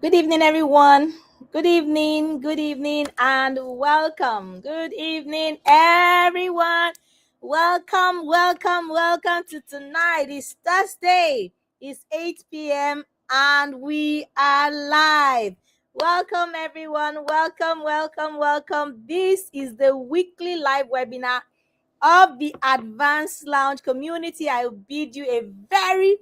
Good evening, everyone. Good evening, and welcome. Good evening, everyone. Welcome to tonight. It's Thursday. It's 8 p.m. and we are live. Welcome, everyone. Welcome. This is the weekly live webinar of the Advanced Lounge community. I bid you a very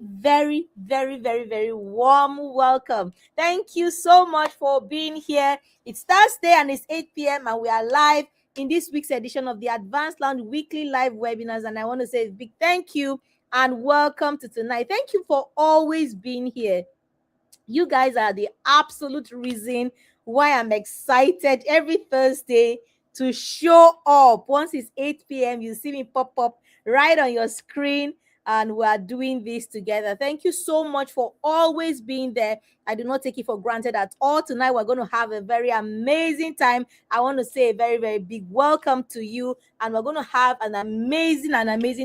warm welcome. Thank you so much for being here. It's Thursday and it's 8 p.m. and we are live in this week's edition of the Advanced Lounge weekly live webinars. And I want to say a big thank you and welcome to tonight. Thank you for always being here. You guys are the absolute reason why I'm excited every Thursday to show up. Once it's 8 p.m., you see me pop up right on your screen, and we are doing this together. Thank you so much for always being there. I do not take it for granted at all. Tonight, we're going to have a very amazing time. I want to say a very big welcome to you, and we're going to have an amazing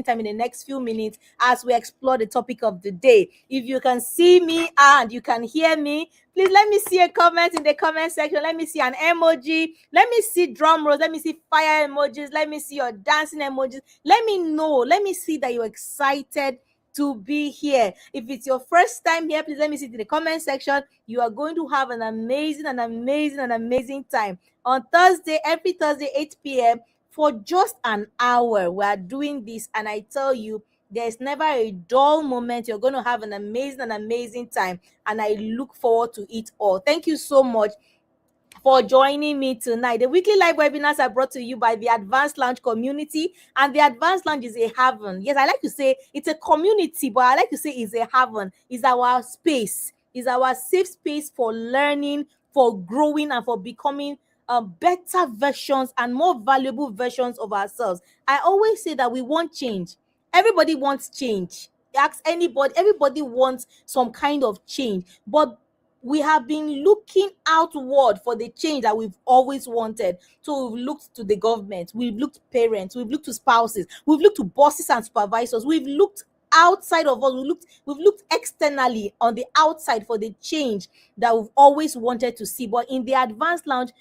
time in the next few minutes as we explore the topic of the day. If you can see me and you can hear me, please let me see a comment in the comment section. Let me see an emoji. Let me see drum rolls. Let me see fire emojis. Let me see your dancing emojis. Let me know. Let me see that you're excited to be here. If it's your first time here, please let me see it in the comment section. You are going to have an amazing time. On Thursday, every Thursday, 8 p.m., for just an hour, we are doing this. And I tell you, there's never a dull moment. You're going to have an amazing time. And I look forward to it all. Thank you so much for joining me tonight. The weekly live webinars are brought to you by the Advanced Lounge community, and the Advanced Lounge is a haven. Yes, I like to say it's a community, but I like to say it's a haven. It's our space. It's our safe space for learning, for growing, and for becoming better versions and more valuable versions of ourselves. I always say that we want change. Everybody wants change. Ask anybody. Everybody wants some kind of change, but we have been looking outward for the change that we've always wanted. So we've looked to the government, we've looked to parents, we've looked to spouses, we've looked to bosses and supervisors, we've looked outside of us, we've looked externally on the outside for the change that we've always wanted to see. But in the Advanced Lounge,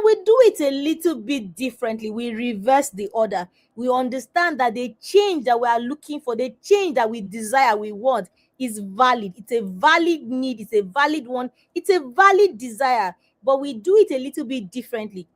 we do it a little bit differently. We reverse the order. We understand that the change that we are looking for, the change that we desire, we want, is valid. It's a valid need. It's a valid one. It's a valid desire. But we do it a little bit differently.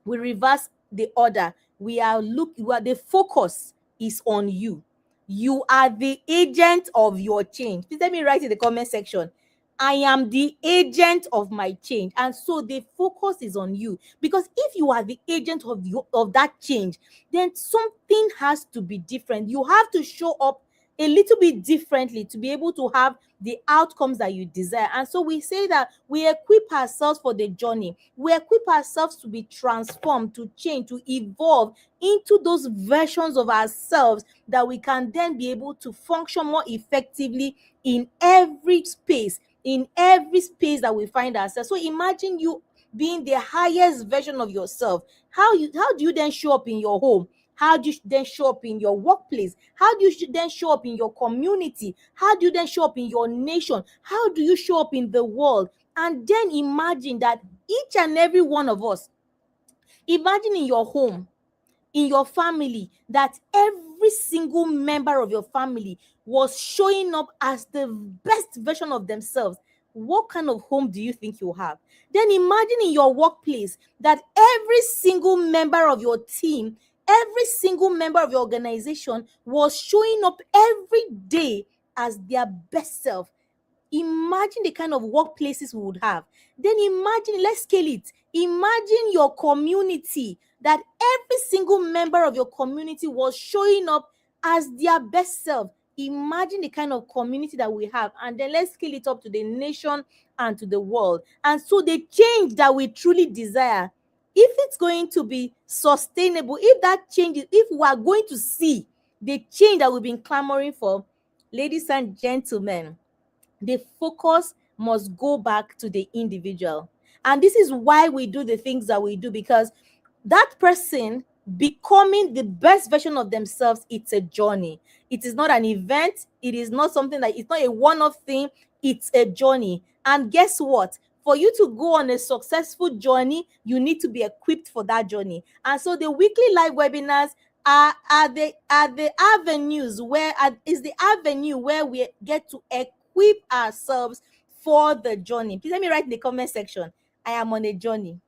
We reverse the order. The focus is on you. You are the agent of your change. Please let me write in the comment section. I am the agent of my change. And so the focus is on you. Because if you are the agent of that change, then something has to be different. You have to show up a little bit differently to be able to have the outcomes that you desire. And so we say that we equip ourselves for the journey. We equip ourselves to be transformed, to change, to evolve into those versions of ourselves that we can then be able to function more effectively in every space that we find ourselves. So imagine you being the highest version of yourself. How do you then show up in your home? How do you then show up in your workplace? How do you then show up in your community? How do you then show up in your nation? How do you show up in the world? And then imagine that each and every one of us, imagine in your home, in your family, that every single member of your family was showing up as the best version of themselves. What kind of home do you think you have? Then imagine in your workplace that every single member of your team, every single member of your organization was showing up every day as their best self. Imagine the kind of workplaces we would have. Then imagine, let's scale it. Imagine your community, that every single member of your community was showing up as their best self. Imagine the kind of community that we have. And then let's scale it up to the nation and to the world. And so the change that we truly desire, if it's going to be sustainable, if we are going to see the change that we've been clamoring for, ladies and gentlemen, the focus must go back to the individual. And this is why we do the things that we do, because that person becoming the best version of themselves, it's a journey. It is not an event. It is not something it's not a one-off thing. It's a journey. And guess what? For you to go on a successful journey, you need to be equipped for that journey. And so the weekly live webinars are the avenues where is the avenue where we get to equip ourselves for the journey. Please let me write in the comment section, I am on a journey.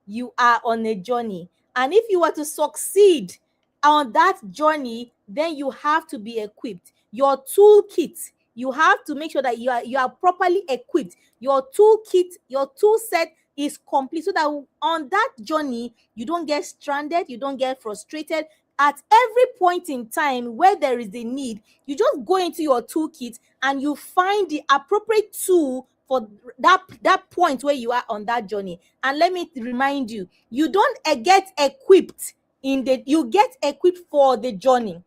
You are on a journey. And if you were to succeed on that journey, then you have to be equipped. Your toolkit, you have to make sure that you are properly equipped. Your toolkit, your tool set is complete, so that on that journey, you don't get stranded, you don't get frustrated. At every point in time where there is a need, you just go into your toolkit and you find the appropriate tool for that point where you are on that journey. And let me remind you, you don't get equipped you get equipped for the journey.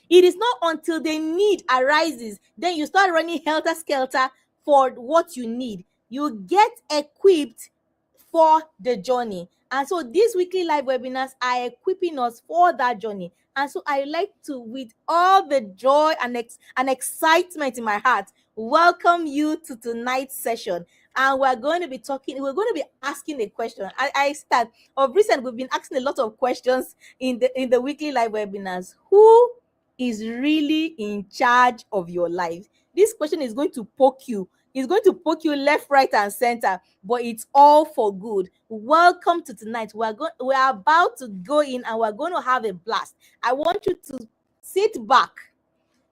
It is not until the need arises, then you start running helter-skelter for what you need. You get equipped for the journey. And so these weekly live webinars are equipping us for that journey. And so I like to, with all the joy and excitement in my heart, welcome you to tonight's session. And we're going to be asking a question. I start of recent, we've been asking a lot of questions in the weekly live webinars. Who is really in charge of your life? This question is going to poke you. It's going to poke you left, right, and center, but it's all for good. Welcome to tonight. We're about to go in and we're going to have a blast. I want you to sit back,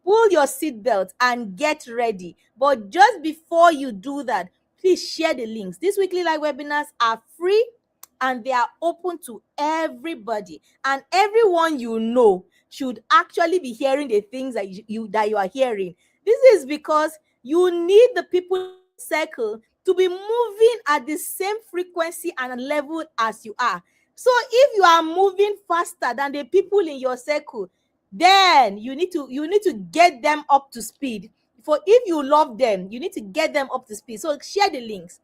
pull your seatbelt, and get ready. But just before you do that, please share the links. These weekly live webinars are free and they are open to everybody. And everyone you know should actually be hearing the things that you are hearing. This is because you need the people in your circle to be moving at the same frequency and level as you are. So if you are moving faster than the people in your circle, then you need to get them up to speed. For if you love them, you need to get them up to speed. So share the links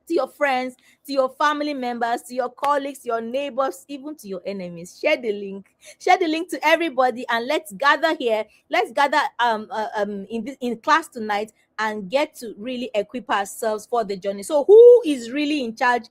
to your friends, to your family members, to your colleagues, your neighbors, even to your enemies. Share the link. Share the link to everybody, and let's gather here. Let's gather in class tonight and get to really equip ourselves for the journey. So who is really in charge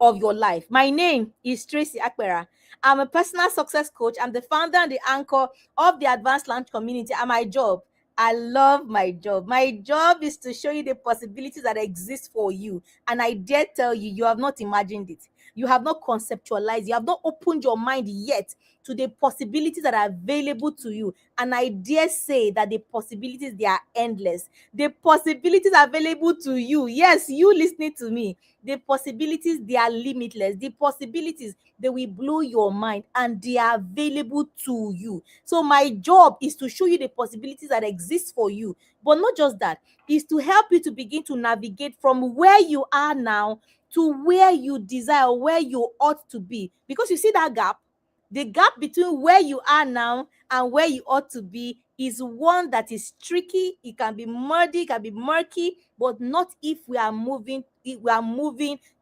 of your life? My name is Tracy Akpera. I'm a personal success coach. I'm the founder and the anchor of the Advanced Launch community. And my job, I love my job. My job is to show you the possibilities that exist for you. And I dare tell you, you have not imagined it. You have not conceptualized. You have not opened your mind yet to the possibilities that are available to you. And I dare say that the possibilities, they are endless. The possibilities available to you, yes, you listening to me, the possibilities, they are limitless. The possibilities, they will blow your mind, and they are available to you. So my job is to show you the possibilities that exist for you. But not just that, is to help you to begin to navigate from where you are now to where you desire, where you ought to be. Because you see that gap? The gap between where you are now and where you ought to be is one that is tricky. It can be muddy, it can be murky, but not if we are moving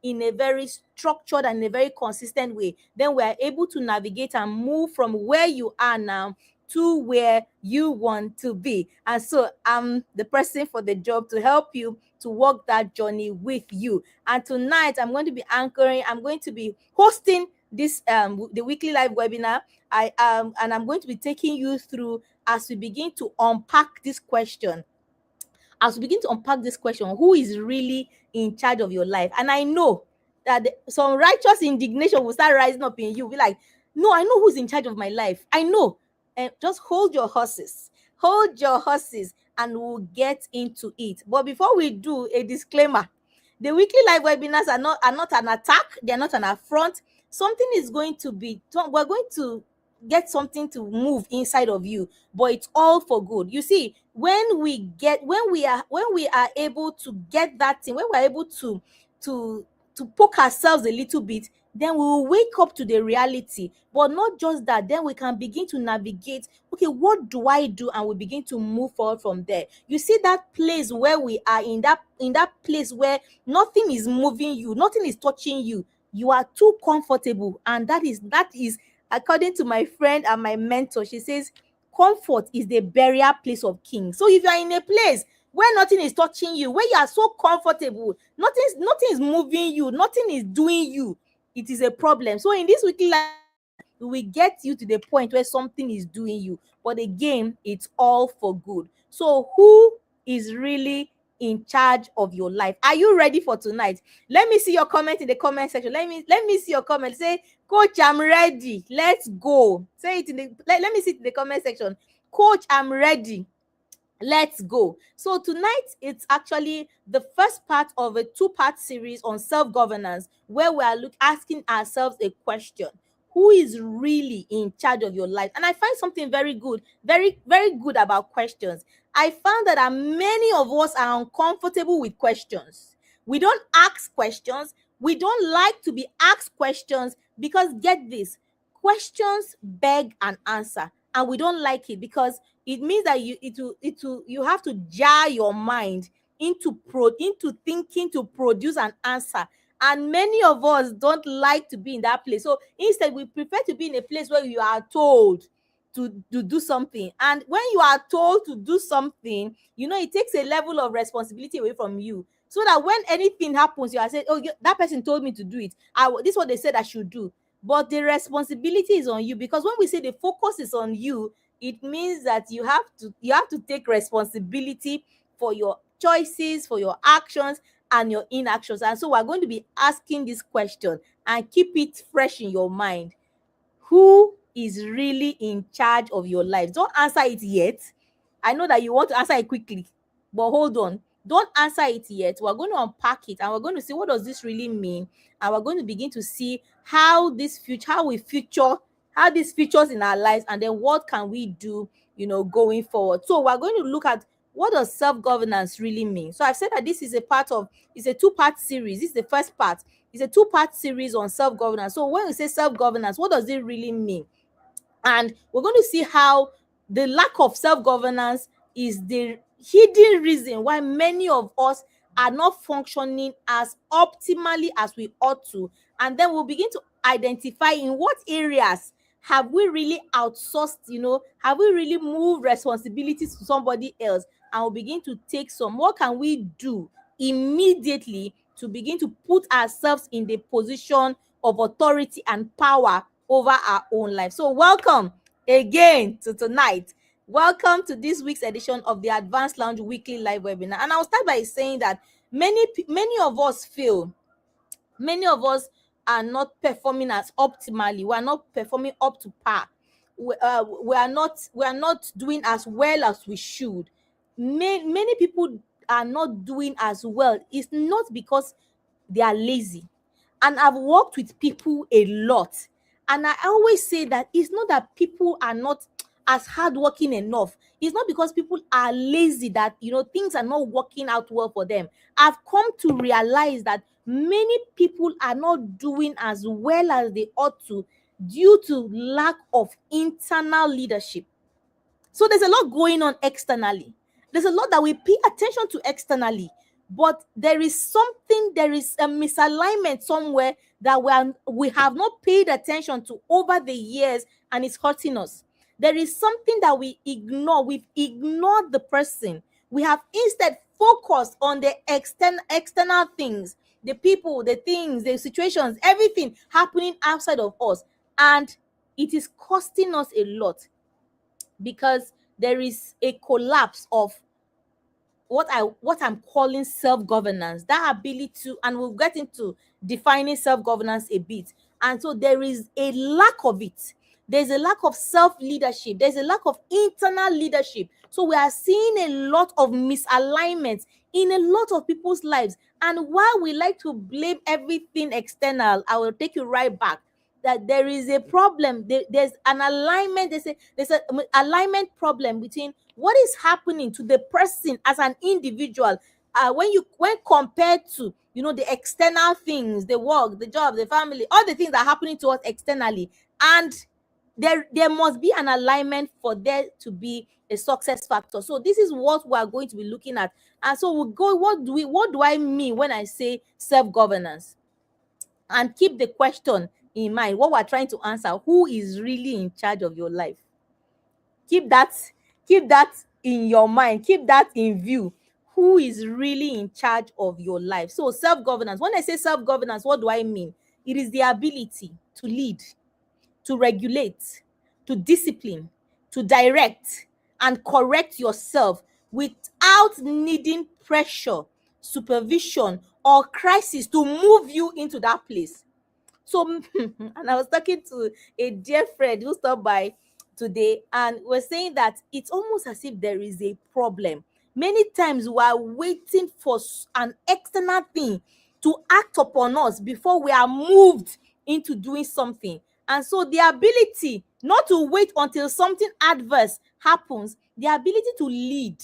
in a very structured and a very consistent way. Then we are able to navigate and move from where you are now to where you want to be. And so I'm the person for the job to help you to walk that journey with you. And tonight I'm going to be hosting this the weekly live webinar. And I'm going to be taking you through as we begin to unpack this question. Who is really in charge of your life? And I know that some righteous indignation will start rising up in you. Be like, no, I know who's in charge of my life. I know. And just hold your horses. And we'll get into it. But before we do, a disclaimer. The weekly live webinars are not an attack. They're not an affront. We're going to get something to move inside of you, but it's all for good. You see, when we are able to get that thing, when we're able to poke ourselves a little bit, then we will wake up to the reality. But not just that, then we can begin to navigate, okay, what do I do? And we begin to move forward from there. You see that place where we are, in that place where nothing is moving you, nothing is touching you. You are too comfortable. And that is according to my friend and my mentor, she says, comfort is the burial place of kings. So if you are in a place where nothing is touching you, where you are so comfortable, nothing is moving you, nothing is doing you, it is a problem. So in this weekly life we will get you to the point where something is doing you, but again, it's all for good. So who is really in charge of your life? Are you ready for tonight? Let me see your comment in the comment section. Let me see your comment. Say, Coach, I'm ready. Let's go. Say it in the let me see it in the comment section. Coach, I'm ready. Let's go. So tonight it's actually the first part of a two-part series on self-governance, where we are asking ourselves a question: who is really in charge of your life? And I find something very good, very good about questions. I found that many of us are uncomfortable with questions. We don't ask questions. We don't like to be asked questions because, get this, questions beg an answer, and we don't like it because it means that you have to jar your mind into thinking to produce an answer, and many of us don't like to be in that place. So instead we prefer to be in a place where you are told to do something, and when you are told to do something, it takes a level of responsibility away from you, so that when anything happens, you are saying, oh, that person told me to do it, this is what they said I should do. But the responsibility is on you, because when we say the focus is on you, it means that you have to take responsibility for your choices, for your actions and your inactions. And so we're going to be asking this question, and keep it fresh in your mind: who is really in charge of your life? Don't answer it yet. I know that you want to answer it quickly, but hold on. Don't answer it yet. We're going to unpack it, and we're going to see what does this really mean, and we're going to begin to see how this features in our lives, and then what can we do, going forward. So we're going to look at what does self-governance really mean. So I've said that this is it's a two-part series. This is the first part. It's a two-part series on self-governance. So when we say self-governance, what does it really mean? And we're going to see how the lack of self-governance is the hidden reason why many of us are not functioning as optimally as we ought to. And then we'll begin to identify in what areas have we really outsourced, have we really moved responsibilities to somebody else, and we'll begin to take some. What can we do immediately to begin to put ourselves in the position of authority and power over our own life? So welcome again to tonight. Welcome to this week's edition of the Advanced Lounge Weekly Live Webinar. And I'll start by saying that many of us feel many of us are not performing as optimally. We are not performing up to par. We are not doing as well as we should. Many people are not doing as well. It's not because they are lazy. And I've worked with people a lot, and I always say that it's not that people are not as hardworking enough. It's not because people are lazy that things are not working out well for them. I've come to realize that many people are not doing as well as they ought to due to lack of internal leadership. So there's a lot going on externally. There's a lot that we pay attention to externally, but there is a misalignment somewhere that we have not paid attention to over the years, and it's hurting us. There is something that we ignore. We've ignored the person. We have instead focused on the external things, the people, the things, the situations, everything happening outside of us, and it is costing us a lot, because there is a collapse of what I'm calling self-governance, that ability to, and we'll get into defining self-governance a bit. And so there is a lack of it. There's a lack of self-leadership. There's a lack of internal leadership. So we are seeing a lot of misalignments in a lot of people's lives. And while we like to blame everything external, I will take you right back that there is a problem. There's an alignment. There's a alignment problem between what is happening to the person as an individual, when compared to the external things, the work, the job, the family, all the things that are happening to us externally. And there must be an alignment for there to be a success factor. So this is what we are going to be looking at. And so we'll go, what do I mean when I say self-governance? And keep the question in mind, what we're trying to answer: who is really in charge of your life? Keep that in your mind, keep that in view. who is really in charge of your life. So self-governance, when I say self-governance, what do I mean? It is the ability to lead, to regulate, to discipline, to direct, and correct yourself without needing pressure, supervision, or crisis to move you into that place. So, and I was talking to a dear friend who stopped by today, and we're saying that it's almost as if there is a problem. Many times we are waiting for an external thing to act upon us before we are moved into doing something. And so, the ability not to wait until something adverse happens, the ability to lead,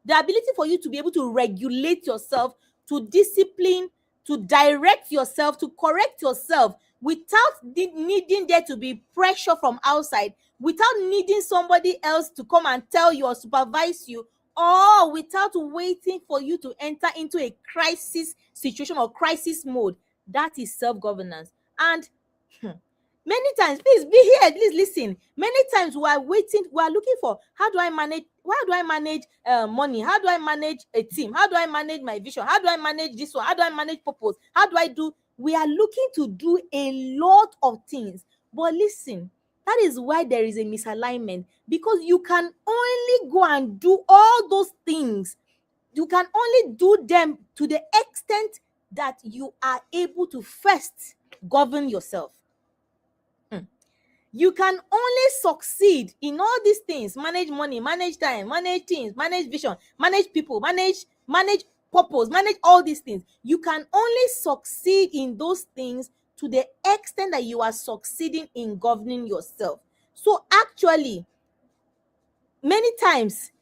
the ability for you to be able to regulate yourself, to discipline, to direct yourself, to correct yourself without needing there to be pressure from outside, without needing somebody else to come and tell you or supervise you, or without waiting for you to enter into a crisis situation or crisis mode. That is self-governance. And many times, please be here, please listen. Many times we are waiting, we are looking for how do I manage, money, how do I manage a team, how do I manage my vision, how do I manage this one, how do I manage purpose, how do I do. We are looking to do a lot of things. But listen, that is why there is a misalignment, because you can only go and do all those things, you can only do them to the extent that you are able to first govern yourself. You can only succeed in all these things: manage money, manage time, manage things, manage vision, manage people, manage purpose, manage all these things. You can only succeed in those things to the extent that you are succeeding in governing yourself. So actually, many times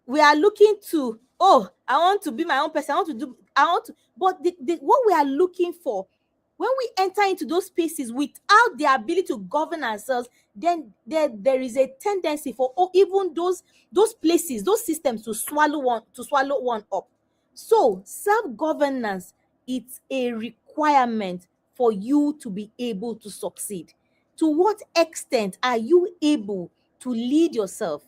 we are looking to, oh, I want to be my own person, but what we are looking for, when we enter into those spaces without the ability to govern ourselves, then there is a tendency for even those places, those systems to swallow one up. So self-governance, it's a requirement for you to be able to succeed. To what extent are you able to lead yourself,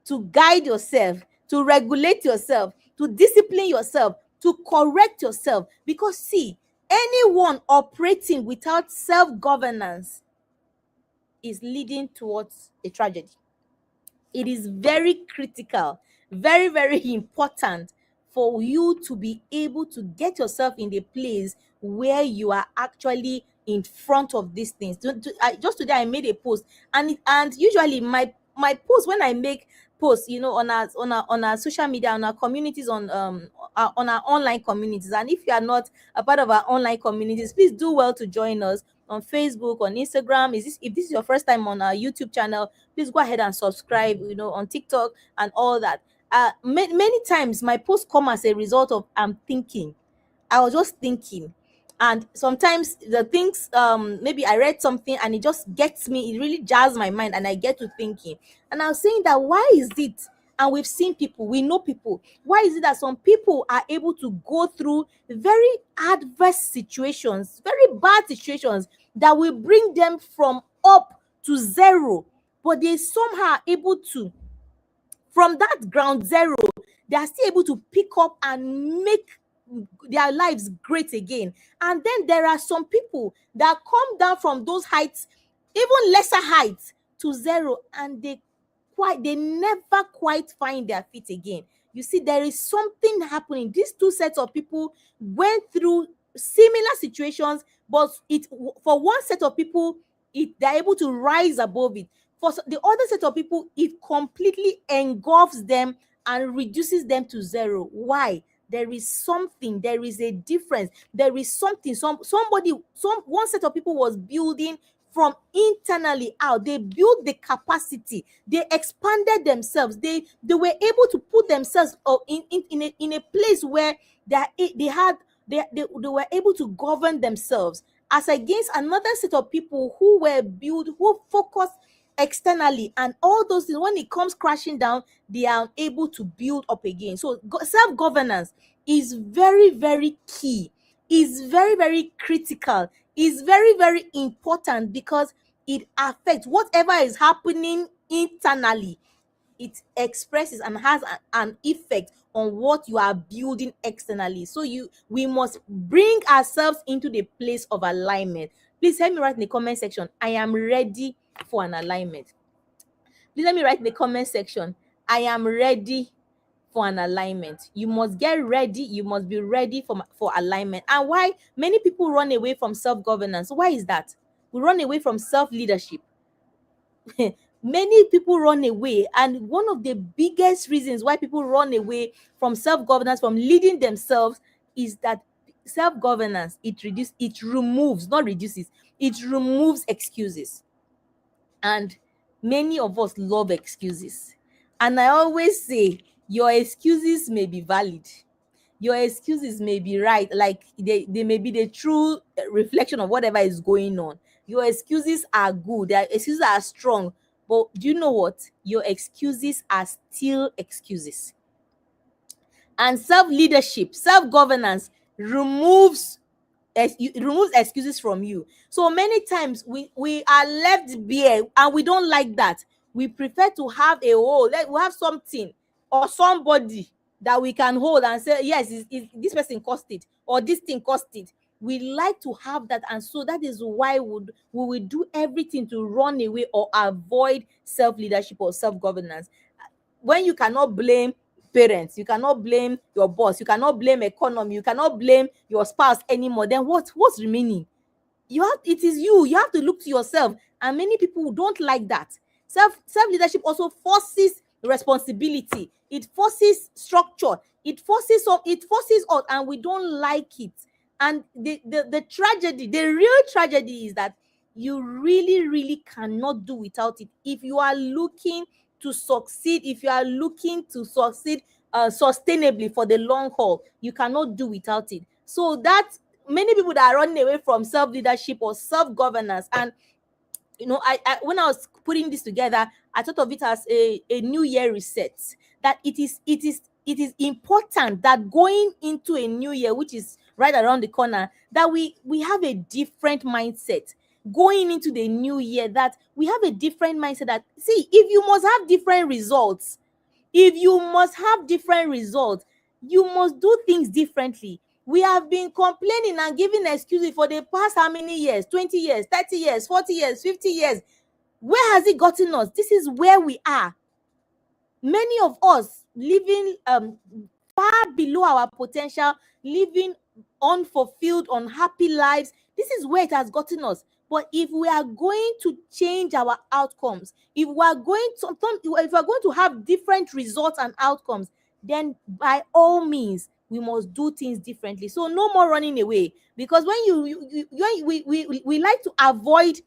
to guide yourself, to regulate yourself, to discipline yourself, to correct yourself? Because see, anyone operating without self-governance is leading towards a tragedy. It is very critical, very, very important for you to be able to get yourself in the place where you are actually in front of these things. Just today I made a post, and usually my post, when I make posts, on our social media, on our communities, on our online communities. And if you are not a part of our online communities, please do well to join us on Facebook, on Instagram. If this is your first time on our YouTube channel, please go ahead and subscribe, on TikTok and all that. Many times my posts come as a result of I was just thinking. And sometimes the things, maybe I read something and it just gets me, it really jars my mind, and I get to thinking. And I was saying that, why is it, and we've seen people, we know people, why is it that some people are able to go through very adverse situations, very bad situations, that will bring them from up to zero, but they somehow are able to, from that ground zero, they are still able to pick up and make their lives great again. And then there are some people that come down from those heights, even lesser heights, to zero, and they never quite find their feet again. You see, there is something happening. These two sets of people went through similar situations, but for one set of people, they're able to rise above it. For the other set of people, it completely engulfs them and reduces them to zero. Why? There is something, there is a difference, there is something. One set of people was building from internally out. They built the capacity, they expanded themselves, they were able to put themselves in a place where they were able to govern themselves, as against another set of people who focused externally, and all those things, when it comes crashing down, they are able to build up again. So self-governance is very, very key, is very, very critical, is very, very important, because it affects whatever is happening internally. It expresses and has an effect on what you are building externally. So we must bring ourselves into the place of alignment. Please help me write in the comment section, I am ready for an alignment. Please let me write in the comment section, I am ready for an alignment. You must get ready. You must be ready for alignment. And why many people run away from self-governance? Why is that? We run away from self-leadership. Many people run away, and one of the biggest reasons why people run away from self-governance, from leading themselves, is that self-governance, it removes, not reduces, it removes excuses. And many of us love excuses. And I always say, your excuses may be valid. Your excuses may be right. Like they may be the true reflection of whatever is going on. Your excuses are good. Their excuses are strong. But do you know what? Your excuses are still excuses. And self-leadership, self-governance removes it removes excuses from you. So many times we are left bare, and we don't like that. We prefer to have a hold, like we have something or somebody that we can hold and say, yes, this person cost it, or this thing cost it. We like to have that, and so that is why we will do everything to run away or avoid self-leadership or self-governance. When you cannot blame parents, you cannot blame your boss, you cannot blame economy, you cannot blame your spouse anymore, then what's remaining? It is you have to look to yourself. And many people don't like that. Self leadership also forces responsibility, it forces structure, it forces us, and we don't like it. And the tragedy, the real tragedy, is that you really cannot do without it. If you are looking to succeed, if you are looking to succeed sustainably for the long haul, you cannot do without it. So that many people that are running away from self-leadership or self-governance, and I when I was putting this together, I thought of it as a new year reset. That it is important that going into a new year, which is right around the corner, that we have a different mindset going into the new year. That we have a different mindset. That, see, if you must have different results, if you must have different results, you must do things differently. We have been complaining and giving excuses for the past how many years? 20 years, 30 years, 40 years, 50 years. Where has it gotten us? This is where we are. Many of us living far below our potential, living unfulfilled, unhappy lives. This is where it has gotten us. But if we are going to change our outcomes, if we are going to have different results and outcomes, then by all means we must do things differently. So no more running away, because when we like to avoid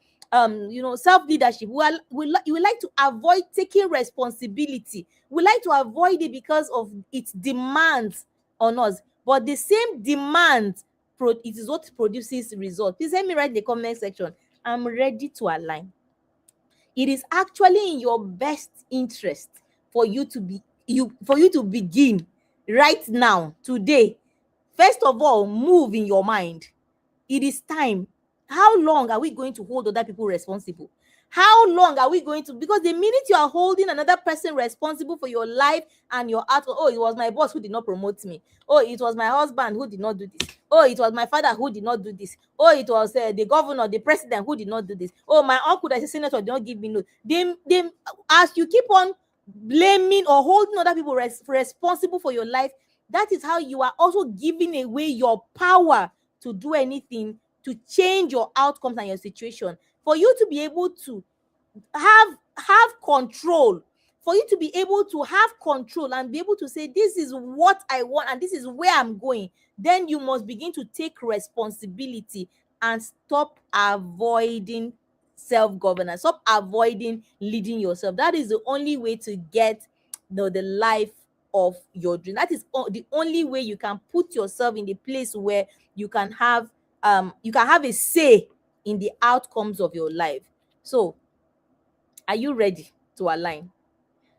self-leadership. We like to avoid taking responsibility. We like to avoid it because of its demands on us. But the same demand, it is what produces results. Please let me write in the comment section, I'm ready to align. It is actually in your best interest for you to begin right now, today. First of all, move in your mind. It is time. How long are we going to hold other people responsible? How long are we going to? Because the minute you are holding another person responsible for your life and your outcome, oh, it was my boss who did not promote me. Oh, it was my husband who did not do this. Oh, it was my father who did not do this. Oh, it was the governor, the president who did not do this. Oh, my uncle that is a senator did not give me note. As you keep on blaming or holding other people responsible for your life, that is how you are also giving away your power to do anything to change your outcomes and your situation. For you to be able to have control, for you to be able to have control and be able to say, this is what I want and this is where I'm going, then you must begin to take responsibility and stop avoiding self-governance, stop avoiding leading yourself. That is the only way to get the life of your dream. That is the only way you can put yourself in the place where you can have a say in the outcomes of your life. So, are you ready to align?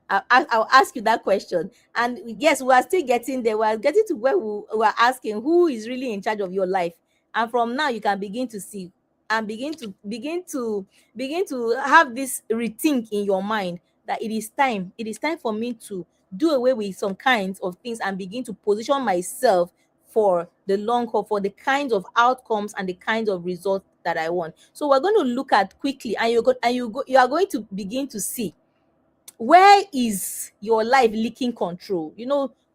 I'll ask you that question. And yes, we are still getting there. We are getting to where we are asking who is really in charge of your life. And from now, you can begin to see and begin to have this rethink in your mind that it is time. It is time for me to do away with some kinds of things and begin to position myself for the long haul, for the kinds of outcomes and the kinds of results that I want. So we're going to look at quickly, and you are going to begin to see where is your life leaking control.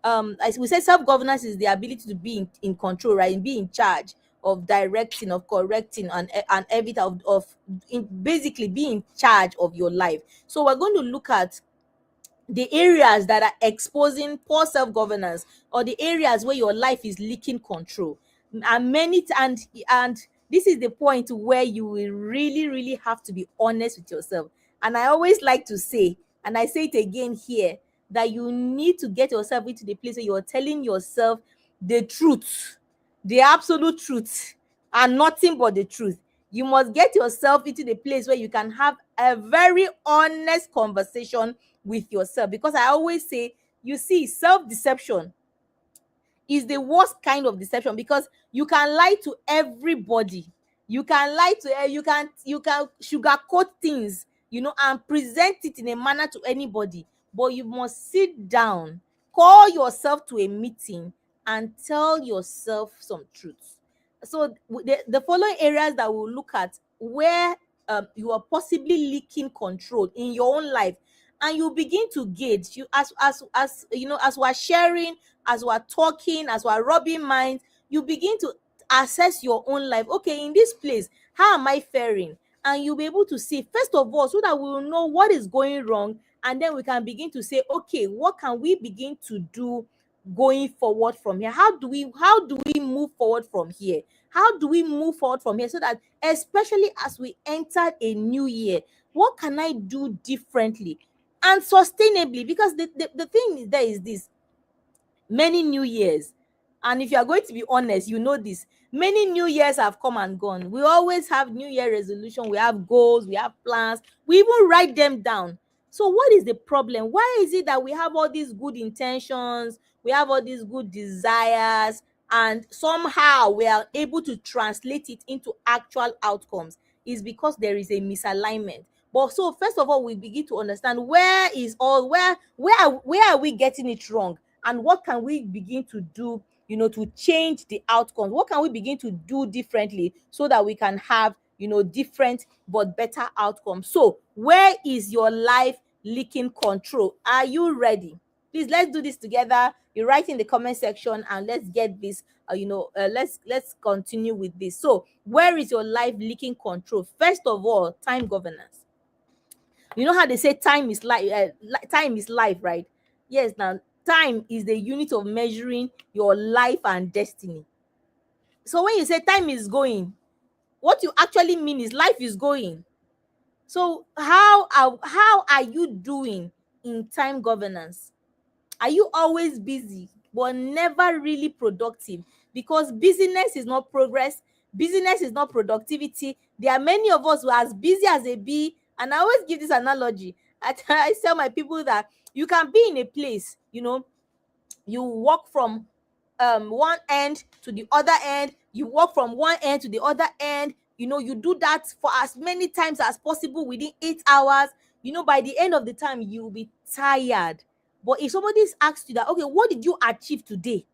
As we said, self-governance is the ability to be in control, right? And be in charge of directing, of correcting, and everything basically be in charge of your life. So we're going to look at the areas that are exposing poor self-governance, or the areas where your life is leaking control. And this is the point where you will really, really have to be honest with yourself. And I always like to say, and I say it again here, that you need to get yourself into the place where you're telling yourself the truth, the absolute truth, and nothing but the truth. You must get yourself into the place where you can have a very honest conversation with yourself. Because I always say, you see, self-deception is the worst kind of deception, because you can lie to everybody. You can lie to you can sugarcoat things, and present it in a manner to anybody. But you must sit down, call yourself to a meeting, and tell yourself some truths. So the following areas that we'll look at, where you are possibly leaking control in your own life, and you begin to gauge, you as as we're sharing, as we're talking, as we're rubbing minds, you begin to assess your own life. Okay, in this place, how am I faring? And you'll be able to see, first of all, so that we will know what is going wrong, and then we can begin to say, okay, what can we begin to do going forward from here? How do we move forward from here? How do we move forward from here, so that, especially as we enter a new year, what can I do differently and sustainably? Because the thing there is this: many new years, and if you are going to be honest, this, many new years have come and gone. We always have new year resolution, we have goals, we have plans, we even write them down. So what is the problem? Why is it that we have all these good intentions, we have all these good desires, and somehow we are able to translate it into actual outcomes? Is because there is a misalignment. But so first of all, we begin to understand where are we getting it wrong, and what can we begin to do, to change the outcomes. What can we begin to do differently, so that we can have, different but better outcomes? So where is your life leaking control? Are you ready? Please, let's do this together. You write in the comment section, and let's get this, let's continue with this. So where is your life leaking control? First of all, time governance. You know how they say time is life, time is life, right? Yes. Now, time is the unit of measuring your life and destiny. So when you say time is going, what you actually mean is life is going. So how are you doing in time governance? Are you always busy but never really productive? Because busyness is not progress, busyness is not productivity. There are many of us who are as busy as a bee. And I always give this analogy. I tell my people that you can be in a place, you walk from one end to the other end, you walk from one end to the other end, you do that for as many times as possible within 8 hours. By the end of the time, you'll be tired. But if somebody's asked you that, okay, what did you achieve today?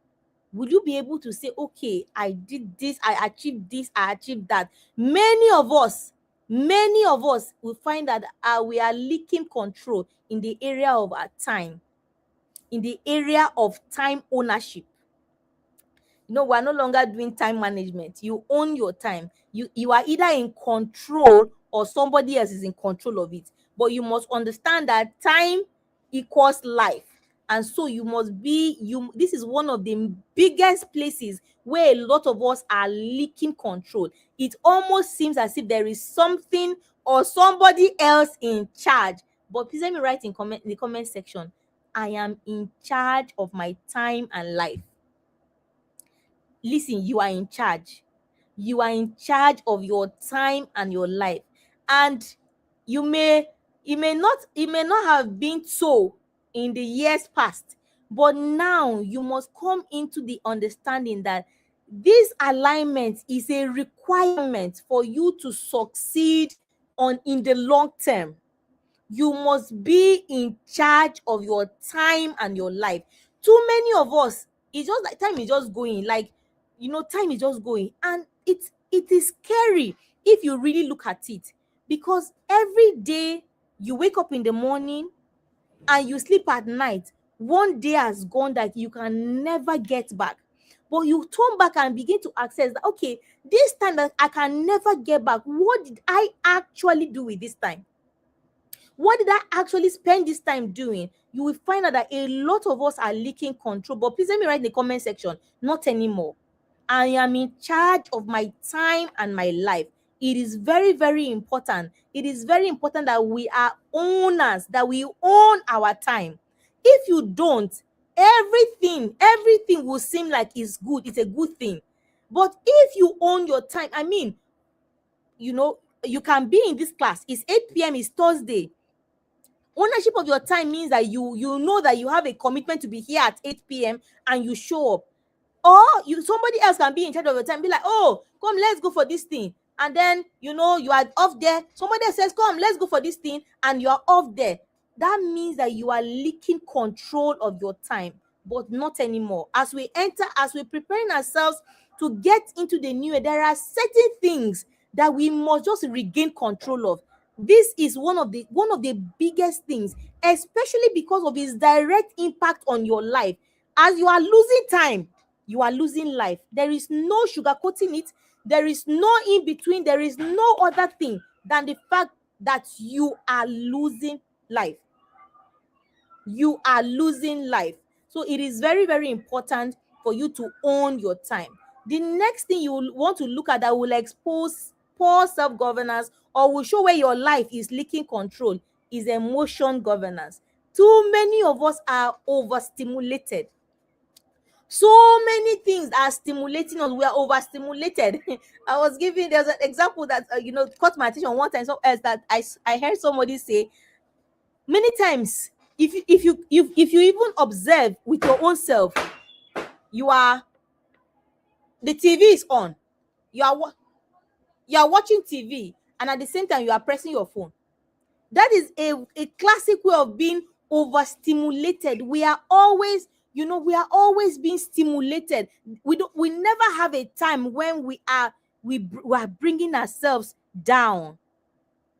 Will you be able to say, okay, I did this, I achieved this, I achieved that? Many of us will find that we are leaking control in the area of our time, in the area of time ownership. We're no longer doing time management. You own your time. You are either in control, or somebody else is in control of it. But you must understand that time equals life. And so you must be, this is one of the biggest places where a lot of us are leaking control. It almost seems as if there is something or somebody else in charge. But please let me write in the comment section, I am in charge of my time and life. Listen, you are in charge. You are in charge of your time and your life. And you may it may not have been so in the years past, but now you must come into the understanding that this alignment is a requirement for you to succeed in the long term. You must be in charge of your time and your life. Too many of us, it's just like time is just going, like, time is just going, and it is scary if you really look at it, because every day you wake up in the morning and you sleep at night, one day has gone that you can never get back. But you turn back and begin to access that, okay, this time that I can never get back, what did I actually do with this time? What did I actually spend this time doing? You will find out that a lot of us are leaking control. But please let me write in the comment section, not anymore. I am in charge of my time and my life. It is very, very important. It is very important that we are owners, that we own our time. If you don't, everything will seem like it's good. It's a good thing. But if you own your time, I mean, you can be in this class. It's 8 p.m. It's Thursday. Ownership of your time means that you know that you have a commitment to be here at 8 p.m. and you show up. Or somebody else can be in charge of your time, be like, oh, come, let's go for this thing. And then you are off there. Somebody else says, come, let's go for this thing, and you are off there. That means that you are leaking control of your time, but not anymore. As we're preparing ourselves to get into the new year, there are certain things that we must just regain control of. This is one of the biggest things, especially because of its direct impact on your life. As you are losing time, you are losing life. There is no sugarcoating it. There is no in between. There is no other thing than the fact that you are losing life. You are losing life. So it is very, very important for you to own your time. The next thing you will want to look at that will expose poor self-governance or will show where your life is leaking control is emotion governance. Too many of us are overstimulated. So many things are stimulating us. We are overstimulated. There's an example that caught my attention one time. So else that I heard somebody say many times. If you even observe with your own self, you are the TV is on. You are watching TV, and at the same time you are pressing your phone. That is a classic way of being overstimulated. We are always being stimulated. We never have a time when we are bringing ourselves down.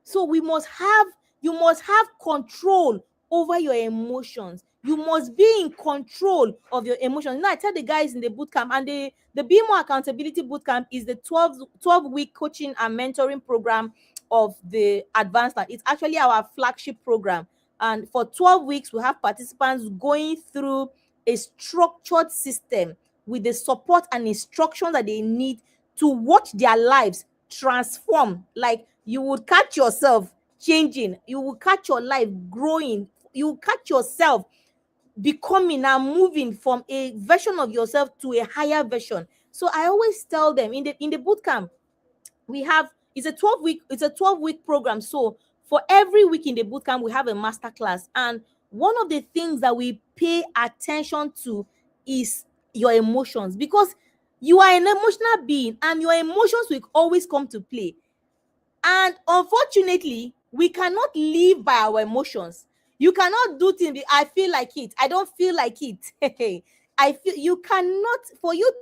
So you must have control over your emotions. You must be in control of your emotions. I tell the guys in the boot camp, and the Be More Accountability boot camp is the 12-week coaching and mentoring program of the advanced line. It's actually our flagship program. And for 12 weeks, we have participants going through a structured system with the support and instruction that they need to watch their lives transform. Like, you would catch yourself changing, you will catch your life growing, you will catch yourself becoming and moving from a version of yourself to a higher version. So I always tell them in the boot camp, it's a 12-week program. So for every week in the boot camp, we have a master class. And one of the things that we pay attention to is your emotions, because you are an emotional being and your emotions will always come to play. And unfortunately, we cannot live by our emotions. You cannot do things. I feel like it. I don't feel like it. You cannot, for you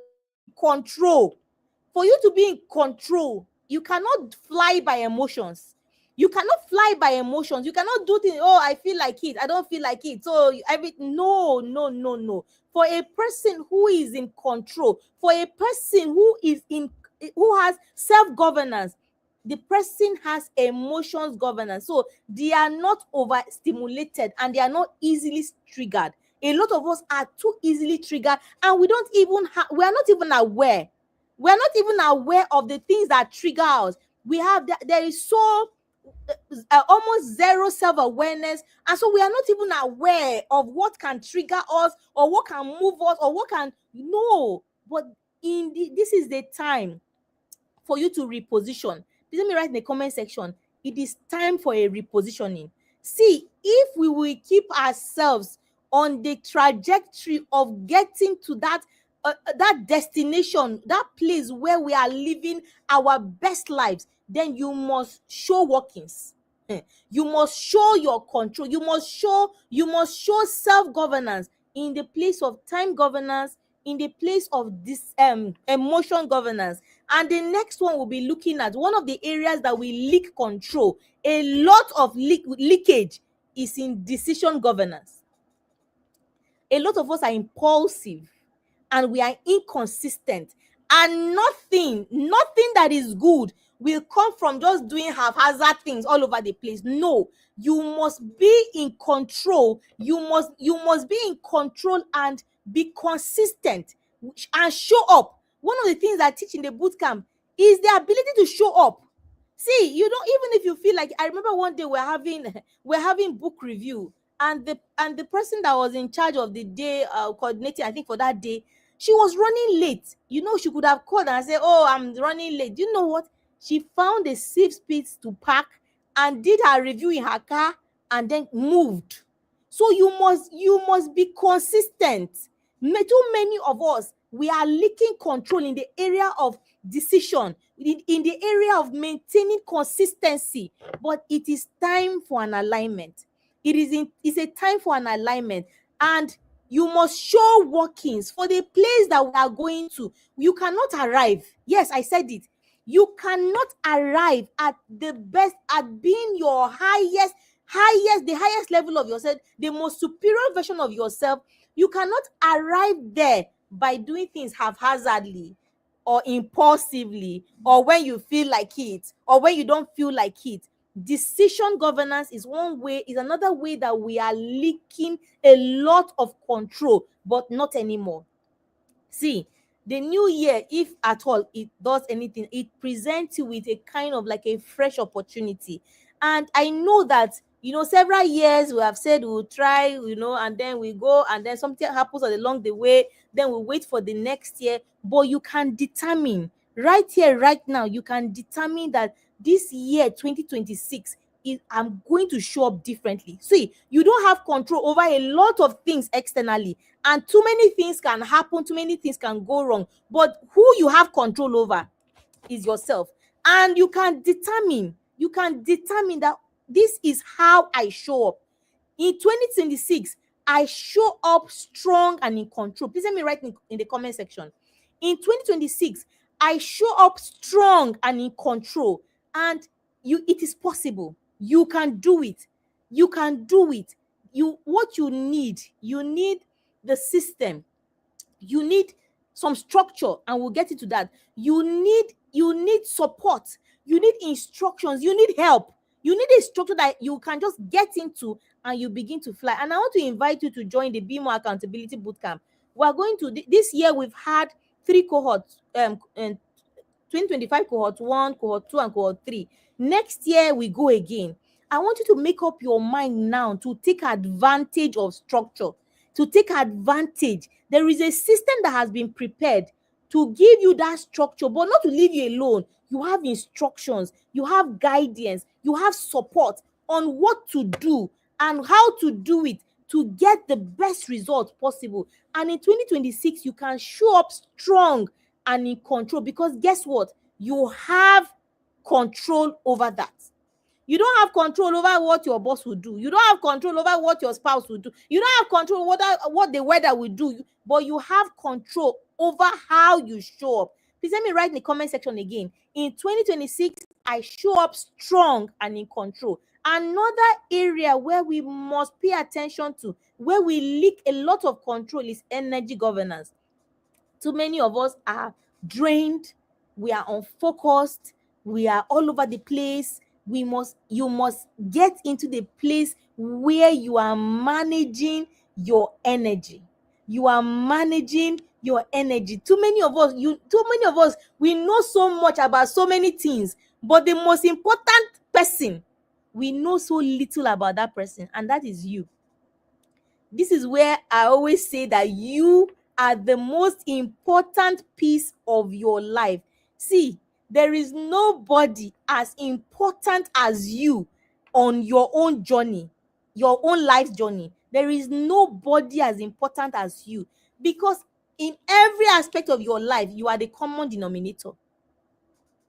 to be in control, you cannot fly by emotions. You cannot fly by emotions. You cannot do things. Oh, I feel like it. I don't feel like it. So no, no, no, no. For a person who is in control, for a person who has self-governance, the person has emotions governance. So they are not overstimulated and they are not easily triggered. A lot of us are too easily triggered, and we are not even aware. We are not even aware of the things that trigger us. There is so almost zero self-awareness, and so we are not even aware of what can trigger us or what can move us or what can but this is the time for you to reposition. Please let me write in the comment section, it is time for a repositioning. See, if we will keep ourselves on the trajectory of getting to that destination, that place where we are living our best lives, then you must show workings. You must show your control. You must show self-governance in the place of time governance, in the place of this emotion governance. And the next one we'll be looking at, one of the areas that we leak control, a lot of leakage, is in decision governance. A lot of us are impulsive and we are inconsistent, and nothing that is good will come from just doing haphazard things all over the place. No, you must be in control. You must be in control and be consistent and show up. One of the things I teach in the boot camp is the ability to show up. See, you don't, even if you feel like, I remember one day we're having book review, and the person that was in charge of the day, coordinating, I think, for that day, she was running late. She could have called and said, oh, I'm running late. Do you know what? She found a safe space to park and did her review in her car and then moved. So you must be consistent. Too many of us, we are leaking control in the area of decision, in the area of maintaining consistency. But it is time for an alignment. It's a time for an alignment. And you must show workings for the place that we are going to. You cannot arrive. Yes, I said it. You cannot arrive at the best, at being your the highest level of yourself, the most superior version of yourself. You cannot arrive there by doing things haphazardly or impulsively, or when you feel like it, or when you don't feel like it. Decision governance is another way that we are leaking a lot of control, but not anymore. See, the new year, if at all it does anything, it presents you with a kind of like a fresh opportunity. And I know that, several years we have said we'll try, and then we go, and then something happens along the way, then we wait for the next year. But you can determine right here, right now, you can determine that this year, 2026, I'm going to show up differently. See, you don't have control over a lot of things externally, and too many things can happen, too many things can go wrong. But who you have control over is yourself. And you can determine that this is how I show up. In 2026, I show up strong and in control. Please let me write in the comment section. In 2026, I show up strong and in control. And it is possible. You can do it. You can do it. What you need the system. You need some structure, and we'll get into that. You need support. You need instructions. You need help. You need a structure that you can just get into and you begin to fly. And I want to invite you to join the Be More Accountability Bootcamp. We're going to this year. We've had 3 cohorts, and 2025 cohort 1, cohort 2, and cohort 3. Next year we go again. I want you to make up your mind now to take advantage of structure, to take advantage. There is a system that has been prepared to give you that structure, but not to leave you alone. You have instructions, you have guidance, you have support on what to do and how to do it to get the best result possible. And in 2026, you can show up strong and in control, because guess what? You have control over that. You don't have control over what your boss will do. You don't have control over what your spouse will do. You don't have control over what the weather will do. But you have control over how you show up. Please let me write in the comment section again. In 2026, I show up strong and in control. Another area where we must pay attention to, where we leak a lot of control, is energy governance. Too many of us are drained. We are unfocused. We are all over the place. You must get into the place where you are managing your energy. You are managing your energy. Too many of us, we know so much about so many things, but the most important person, we know so little about that person, and that is you. This is where I always say that you are the most important piece of your life. See, there is nobody as important as you on your own journey, your own life journey. There is nobody as important as you, because in every aspect of your life, you are the common denominator.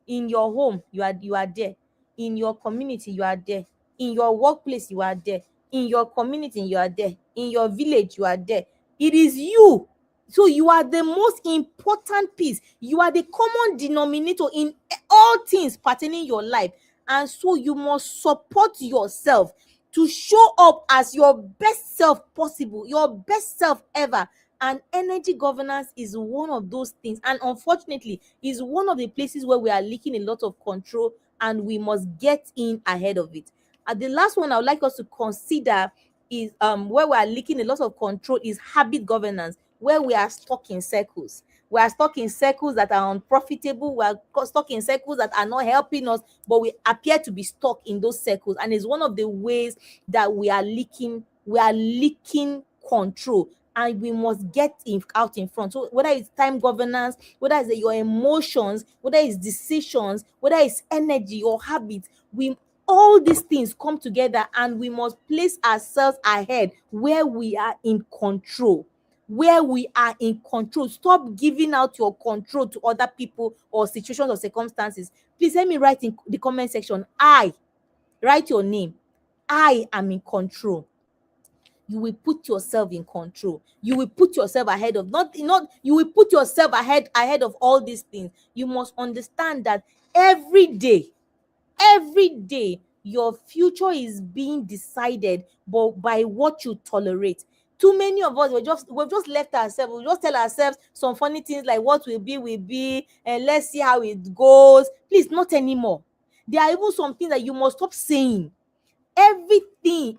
In your home, you are there. In your community, you are there. In your workplace, you are there. In your community, you are there. In your village, you are there. It is you. So you are the most important piece. You are the common denominator in all things pertaining your life. And so you must support yourself to show up as your best self possible, your best self ever. And energy governance is one of those things. And unfortunately, is one of the places where we are leaking a lot of control, and we must get in ahead of it. And the last one I would like us to consider is where we are leaking a lot of control is habit governance, where we are stuck in circles. We are stuck in circles that are unprofitable. We are stuck in circles that are not helping us, but we appear to be stuck in those circles. And it's one of the ways that we are leaking control. And we must get out in front. So whether it's time governance, whether it's your emotions, whether it's decisions, whether it's energy or habits, all these things come together, and we must place ourselves ahead where we are in control. Where we are in control. Stop giving out your control to other people or situations or circumstances. Please let me write in the comment section. Write your name. I am in control. You will put yourself in control. You will put yourself ahead of not you will put yourself ahead of all these things. You must understand that every day your future is being decided by what you tolerate. Too many of us we've just left ourselves. We just tell ourselves some funny things like what will be, and let's see how it goes. Please, not anymore. There are even some things that you must stop saying. Everything